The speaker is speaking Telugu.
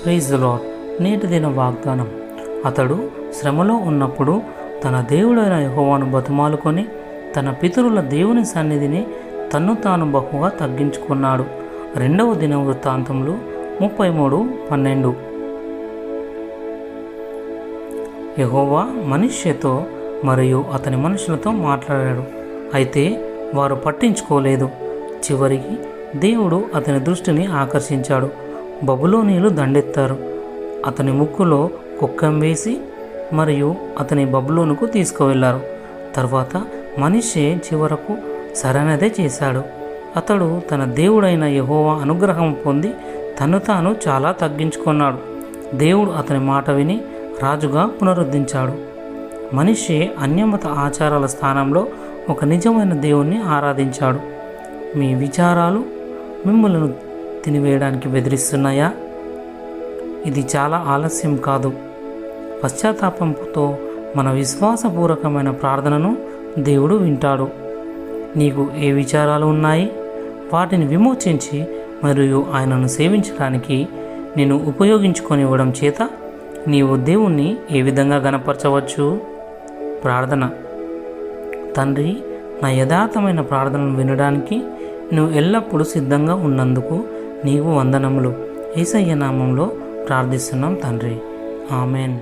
Praise the lord. నేటి దిన వాగ్దానం. అతడు శ్రమలో ఉన్నప్పుడు తన దేవుడైన యెహోవాను బతిమాలుకొని తన పితరుల దేవుని సన్నిధిని తన్ను తాను బహుగా తగ్గించుకున్నాడు. 2వ దినవృత్తాంతములు 33:12. యెహోవా మనుష్యతో మరియు అతని మనుషులతో మాట్లాడాడు, అయితే వారు పట్టించుకోలేదు. చివరికి దేవుడు అతని దృష్టిని ఆకర్షించాడు. బబులోనీయులు దండెత్తారు. అతని ముక్కులో కుక్కం వేసి మరియు అతని బబులోనుకు తీసుకువెళ్లారు. తర్వాత మనిషే చివరకు సరైనదే చేశాడు. అతడు తన దేవుడైన యెహోవా అనుగ్రహం పొంది తను తాను చాలా తగ్గించుకున్నాడు. దేవుడు అతని మాట విని రాజుగా పునరుద్ధరించాడు. మనిషే అన్యమత ఆచారాల స్థానంలో ఒక నిజమైన దేవుణ్ణి ఆరాధించాడు. మీ విచారాలు మిమ్మల్ని తినివేయడానికి బెదిరిస్తున్నాయా? ఇది చాలా ఆలస్యం కాదు. పశ్చాత్తాపంతో మన విశ్వాసపూర్వకమైన ప్రార్థనను దేవుడు వింటాడు. నీకు ఏ విచారాలు ఉన్నాయి? వాటిని విమోచించి మరియు ఆయనను సేవించడానికి నేను ఉపయోగించుకొనివ్వడం చేత నీవు దేవుణ్ణి ఏ విధంగా గణపరచవచ్చు? ప్రార్థన. తండ్రి, నా యథార్థమైన ప్రార్థనను వినడానికి నువ్వు ఎల్లప్పుడూ సిద్ధంగా ఉన్నందుకు నీకు వందనములు. యేసయ్య నామంలో ప్రార్థిస్తున్నాం తండ్రి. ఆమెన్.